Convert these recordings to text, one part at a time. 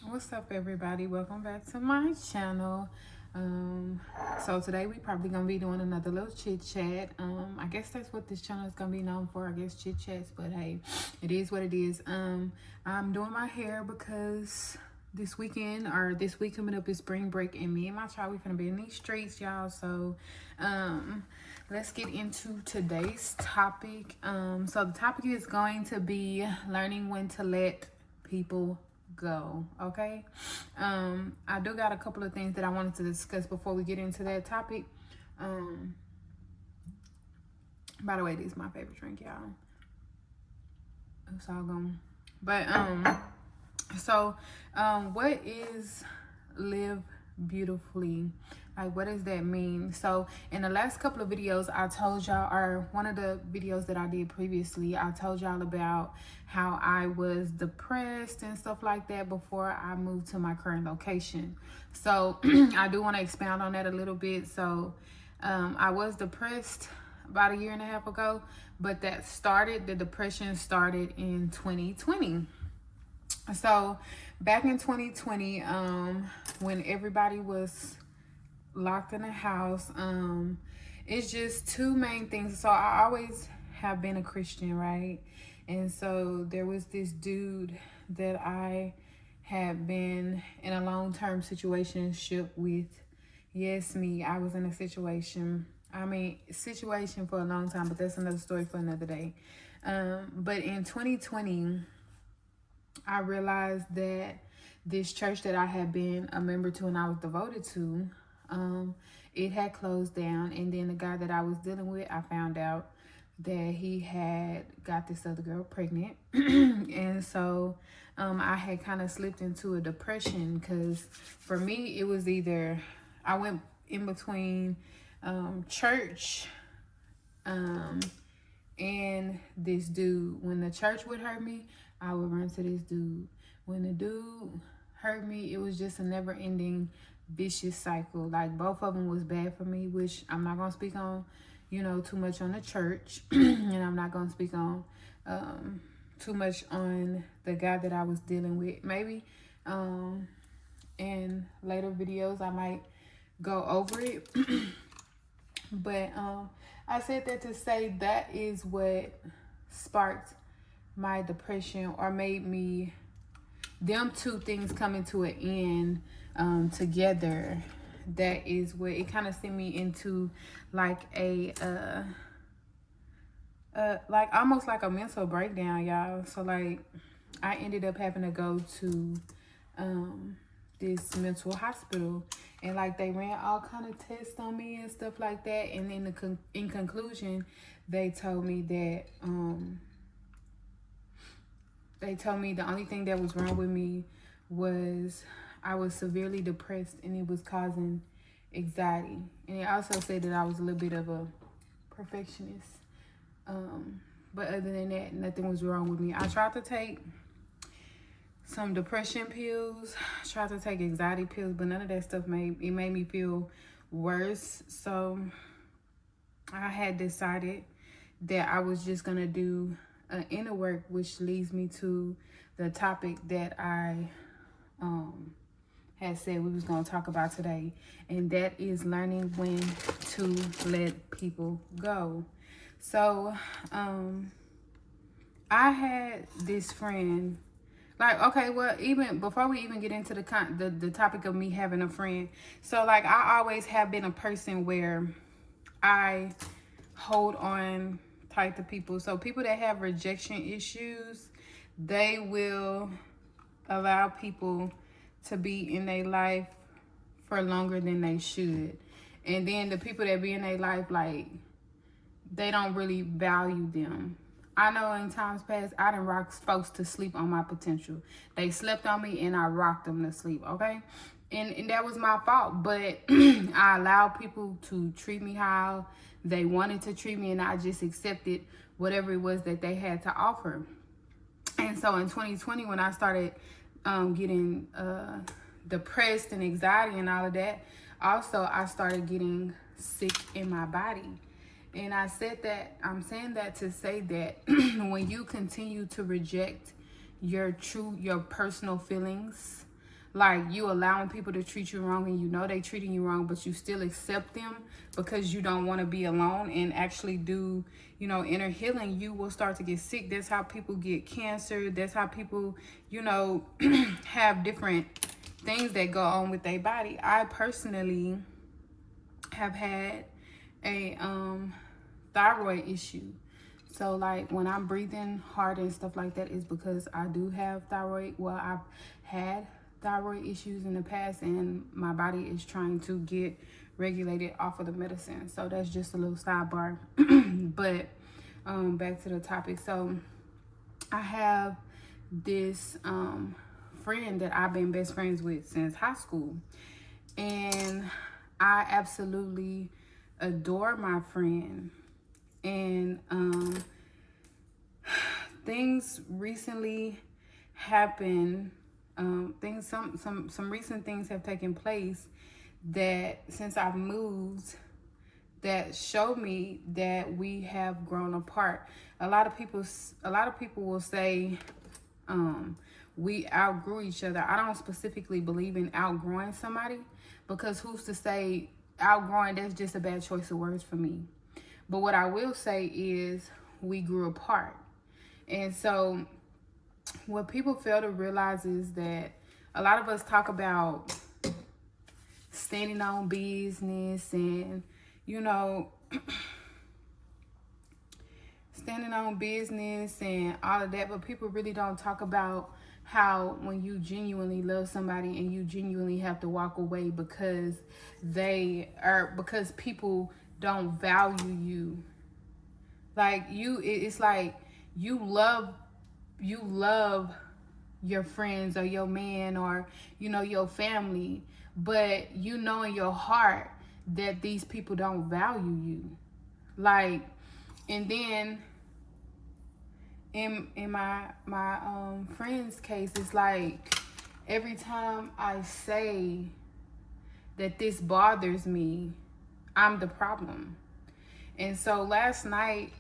What's up, everybody? Welcome back to my channel. So today we probably gonna be doing another little chit chat. I guess that's what this channel is gonna be known for, I guess, chit chats, but hey, it is what it is. I'm doing my hair because this weekend or this week coming up is spring break, and me and my child, we gonna be in these streets, y'all. So let's get into today's topic. So the topic is going to be learning when to let people go. Okay. I do got a couple of things that I wanted to discuss before we get into that topic. By the way, this is my favorite drink, y'all. It's all gone. But what is live beautifully? Like, what does that mean? So in the last couple of videos, I told y'all, or one of the videos that I did previously, I told y'all about how I was depressed and stuff like that before I moved to my current location. So I do want to expound on that a little bit. So I was depressed about a year and a half ago, but the depression started in 2020. So back in 2020, when everybody was locked in the house, it's just two main things. So I always have been a Christian, right? And so there was this dude that I had been in a long-term situationship with. Yes, me, I was in a situation for a long time, but that's another story for another day. But in 2020, I realized that this church that I had been a member to and I was devoted to, it had closed down. And then the guy that I was dealing with, I found out that he had got this other girl pregnant. And so I had kind of slipped into a depression because for me, it was either I went in between church and this dude. When the church would hurt me, I would run to this dude. When the dude hurt me, it was just a never-ending vicious cycle. Like, both of them was bad for me, which I'm not gonna speak on, too much on the church, and I'm not gonna speak on too much on the guy that I was dealing with. Maybe in later videos I might go over it. But I said that to say that is what sparked my depression, or made me, them two things coming to an end together. That is what it kind of sent me into like like almost like a mental breakdown, y'all. So like I ended up having to go to this mental hospital, and like they ran all kind of tests on me and stuff like that, and in conclusion they told me that the only thing that was wrong with me was I was severely depressed, and it was causing anxiety. And it also said that I was a little bit of a perfectionist, but other than that, nothing was wrong with me. I tried to take some depression pills, tried to take anxiety pills, but none of that stuff made me feel worse. So I had decided that I was just gonna do inner work, which leads me to the topic that I had said we was gonna talk about today, and that is learning when to let people go. So I had this friend. Like, okay, well, even before we even get into the topic of me having a friend, so like I always have been a person where I hold on tight to people. So people that have rejection issues, they will allow people to be in their life for longer than they should. And then the people that be in their life, like, they don't really value them. I know in times past, I done rocked folks to sleep on my potential. They slept on me and I rocked them to sleep, okay? And that was my fault, but I allowed people to treat me how they wanted to treat me, and I just accepted whatever it was that they had to offer. And so in 2020, when I started getting depressed and anxiety and all of that, also I started getting sick in my body. And I'm saying that to say that when you continue to reject your personal feelings, like you allowing people to treat you wrong and you know they treating you wrong, but you still accept them because you don't want to be alone and actually do, you know, inner healing, you will start to get sick. That's how people get cancer. That's how people, you know, have different things that go on with their body. I personally have had a thyroid issue. So like when I'm breathing hard and stuff like that is because I do have thyroid. Well, I've had thyroid issues in the past and my body is trying to get regulated off of the medicine. So that's just a little sidebar. But back to the topic. So I have this friend that I've been best friends with since high school. And I absolutely adore my friend. And things recently happened. Some recent things have taken place that since I've moved that showed me that we have grown apart. A lot of people will say we outgrew each other. I don't specifically believe in outgrowing somebody, because who's to say outgrowing, that's just a bad choice of words for me. But what I will say is we grew apart. And so what people fail to realize is that a lot of us talk about standing on business and, you know, standing on business and all of that, but people really don't talk about how when you genuinely love somebody and you genuinely have to walk away because because people don't value you. Like it's like you love your friends or your man or, you know, your family, but you know in your heart that these people don't value you. Like, and then in my friend's case, it's like every time I say that this bothers me, I'm the problem. And so last night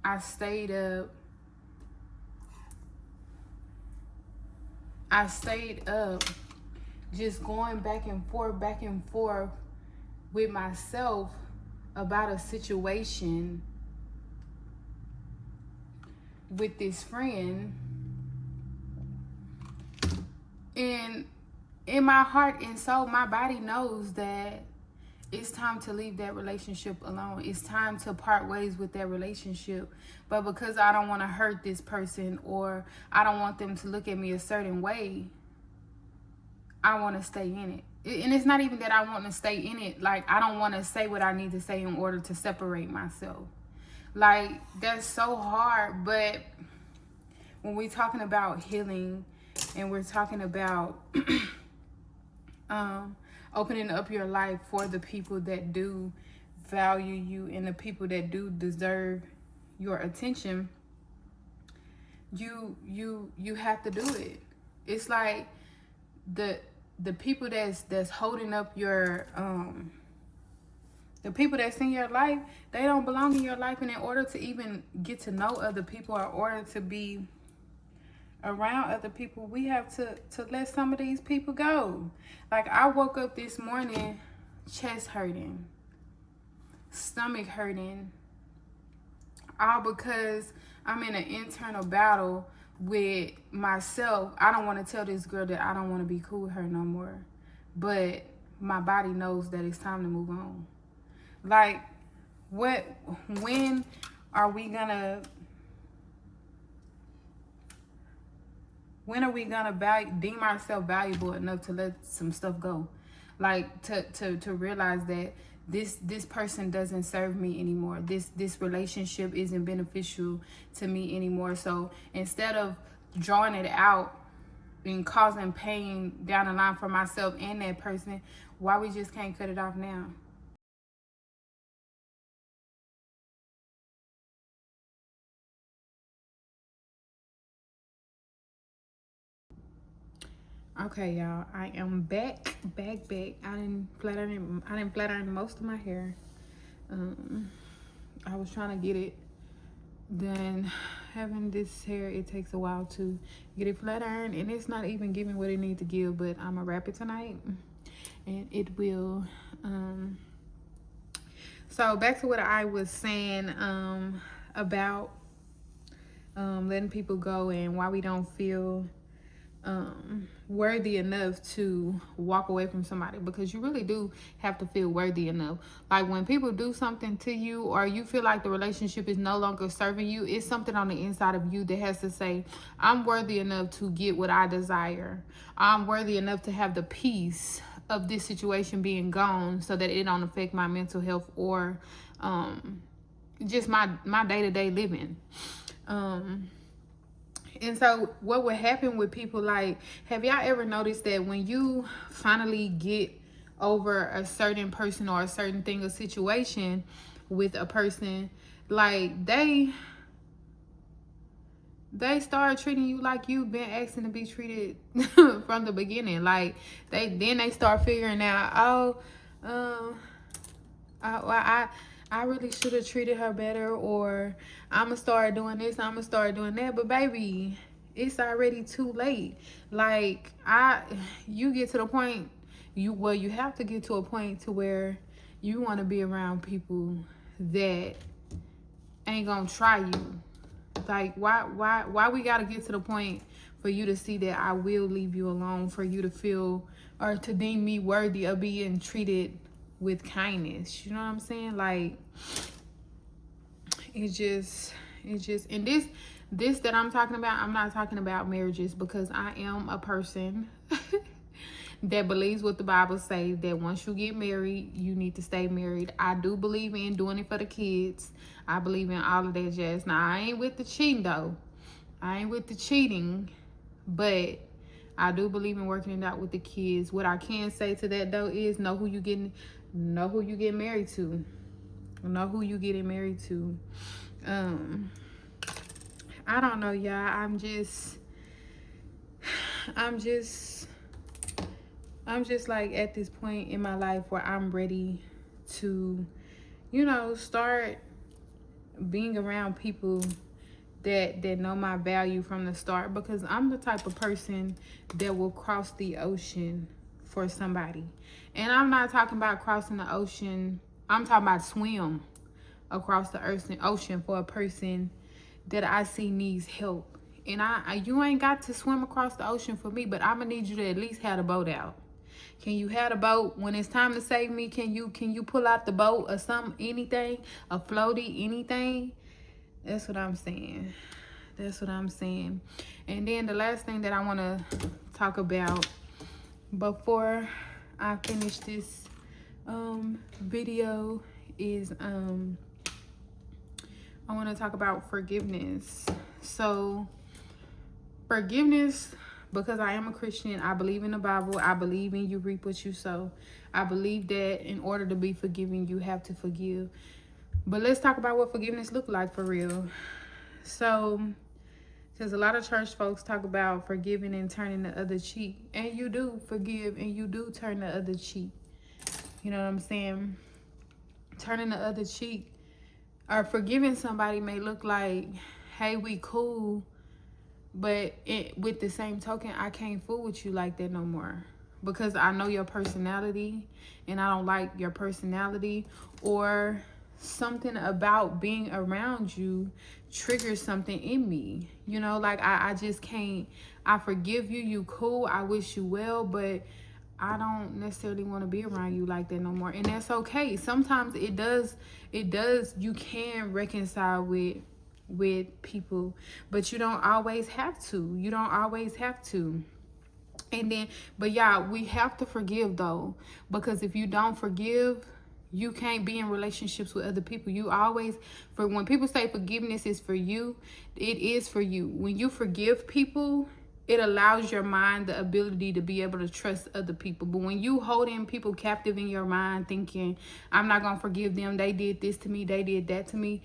I stayed up just going back and forth with myself about a situation with this friend. And in my heart and soul, my body knows that it's time to leave that relationship alone. It's time to part ways with that relationship. But because I don't want to hurt this person, or I don't want them to look at me a certain way, I want to stay in it. And it's not even that I want to stay in it. Like, I don't want to say what I need to say in order to separate myself. Like, that's so hard. But when we're talking about healing and we're talking about opening up your life for the people that do value you and the people that do deserve your attention, you have to do it. It's like the people that's holding up your the people that's in your life, they don't belong in your life. And in order to even get to know other people, or in order to be around other people, we have to let some of these people go. Like, I woke up this morning chest hurting, stomach hurting, all because I'm in an internal battle with myself. I don't want to tell this girl that I don't want to be cool with her no more, but my body knows that it's time to move on. Like, when are we gonna deem ourselves valuable enough to let some stuff go? Like, to realize that this person doesn't serve me anymore. This relationship isn't beneficial to me anymore. So instead of drawing it out and causing pain down the line for myself and that person, why we just can't cut it off now? Okay, y'all, I am back. I didn't flat iron most of my hair. I was trying to get it done having this hair, it takes a while to get it flat ironed, and it's not even giving what it needs to give, but I'm gonna wrap it tonight and it will. So back to what I was saying about letting people go and why we don't feel worthy enough to walk away from somebody, because you really do have to feel worthy enough. Like when people do something to you, or you feel like the relationship is no longer serving you, it's something on the inside of you that has to say, I'm worthy enough to get what I desire. I'm worthy enough to have the peace of this situation being gone, so that it don't affect my mental health or just my day-to-day living. And so what would happen with people, like, have y'all ever noticed that when you finally get over a certain person or a certain thing or situation with a person, like they start treating you like you've been asking to be treated from the beginning. Like they start figuring out, I really should have treated her better, or I'm gonna start doing this, I'm gonna start doing that. But baby, it's already too late. Like you get to the point, you have to get to a point to where you want to be around people that ain't gonna try you. Like why we gotta get to the point for you to see that I will leave you alone, for you to feel or to deem me worthy of being treated with kindness? You know what I'm saying? Like it's just and this that I'm talking about, I'm not talking about marriages, because I am a person that believes what the Bible says, that once you get married, you need to stay married. I do believe in doing it for the kids. I believe in all of that jazz. Now, I ain't with the cheating, though. I ain't with the cheating, but I do believe in working it out with the kids. What I can say to that, though, is know who you getting married to. Know who you getting married to. I don't know, y'all. I'm just like at this point in my life where I'm ready to, start being around people that know my value from the start, because I'm the type of person that will cross the ocean for somebody. And I'm not talking about crossing the ocean, I'm talking about swim across the ocean for a person that I see needs help. And you ain't got to swim across the ocean for me, but I'm gonna need you to at least have the boat out. Can you have the boat when it's time to save me? Can you pull out the boat or something, anything, a floaty, anything? That's what I'm saying. That's what I'm saying. And then the last thing that I want to talk about before I finish this video is I want to talk about forgiveness. So forgiveness, because I am a Christian, I believe in the Bible. I believe in you reap what you sow. I believe that in order to be forgiven, you have to forgive. But let's talk about what forgiveness look like for real. So, because a lot of church folks talk about forgiving and turning the other cheek. And you do forgive and you do turn the other cheek. You know what I'm saying? Turning the other cheek or forgiving somebody may look like, hey, we cool, but with the same token, I can't fool with you like that no more, because I know your personality and I don't like your personality, or something about being around you triggers something in me. Like I just can't. I forgive you, you cool, I wish you well, but I don't necessarily want to be around you like that no more. And that's okay. Sometimes it does, you can reconcile with people, but you don't always have to. And then, but y'all, we have to forgive though, because if you don't forgive, you can't be in relationships with other people. You always, when people say forgiveness is for you, it is for you. When you forgive people, it allows your mind the ability to be able to trust other people. But when you hold in people captive in your mind thinking, I'm not going to forgive them, they did this to me, they did that to me,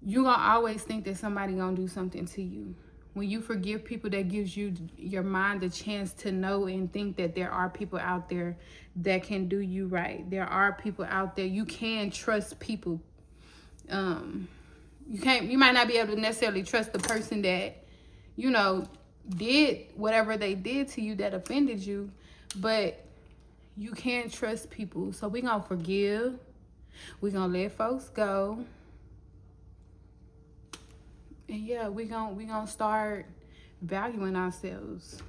you're going to always think that somebody going to do something to you. When you forgive people, that gives you your mind the chance to know and think that there are people out there that can do you right. There are people out there. You can trust people. you might not be able to necessarily trust the person that, you know, did whatever they did to you that offended you, but you can't trust people. So we gonna forgive. We gonna let folks go. And yeah, we gonna start valuing ourselves.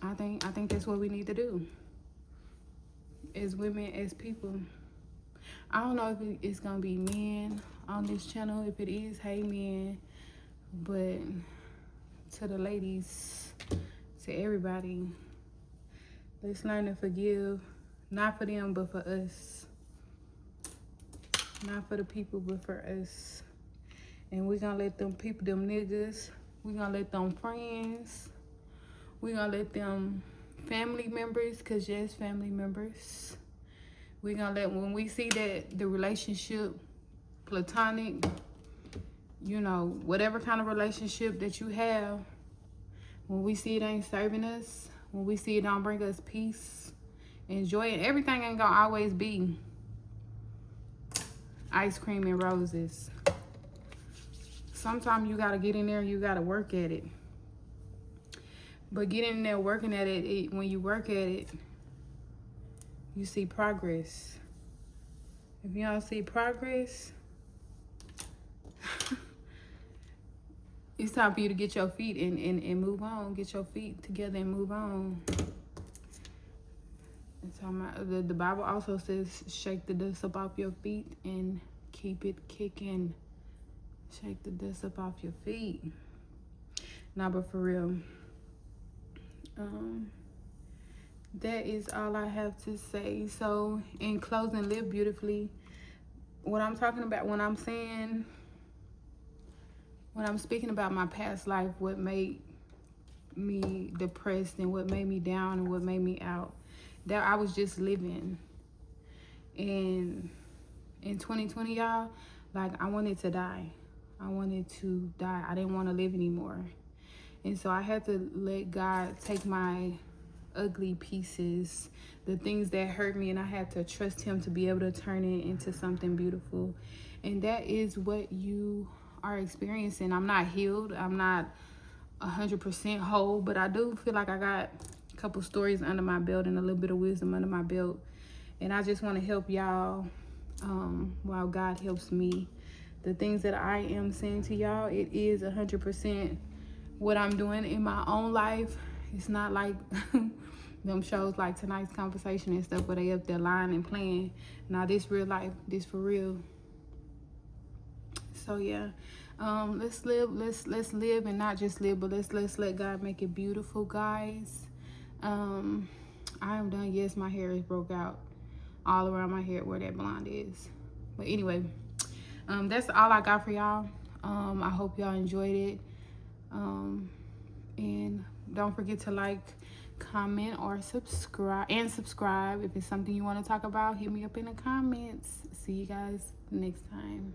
I think that's what we need to do as women, as people. I don't know if it's gonna be men on this channel. If it is, hey men. But to the ladies, to everybody, let's learn to forgive. Not for them, but for us. Not for the people, but for us. And we're gonna let them people, them niggas, we're gonna let them friends, we're gonna let them family members, because yes, family members. We're gonna let, when we see that the relationship, platonic, you know, whatever kind of relationship that you have, when we see it ain't serving us, when we see it don't bring us peace and joy, and everything ain't gonna always be ice cream and roses. Sometimes you gotta get in there and you gotta work at it. But getting in there working at it, when you work at it, you see progress. If you don't see progress, it's time for you to get your feet and move on. Get your feet together and move on. The Bible also says, shake the dust up off your feet and keep it kicking. Shake the dust up off your feet. Nah, but for real, that is all I have to say. So in closing, live beautifully. What I'm talking about when I'm saying, when I'm speaking about my past life, what made me depressed and what made me down and what made me out, that I was just living. And in 2020, y'all, like, I wanted to die. I wanted to die. I didn't want to live anymore. And so I had to let God take my ugly pieces, the things that hurt me, and I had to trust him to be able to turn it into something beautiful. And that is what you are experiencing. I'm not healed. I'm not 100% whole, but I do feel like I got a couple stories under my belt and a little bit of wisdom under my belt. And I just want to help y'all while God helps me. The things that I am saying to y'all, it is 100% what I'm doing in my own life. It's not like them shows like Tonight's Conversation and stuff where they up there lying and playing. Now this real life, this for real. So yeah, let's live and not just live, but let's let God make it beautiful, guys. I am done. Yes, my hair is broke out all around my head where that blonde is. But anyway, that's all I got for y'all. I hope y'all enjoyed it. And don't forget to like, comment, or subscribe. If it's something you want to talk about, hit me up in the comments. See you guys next time.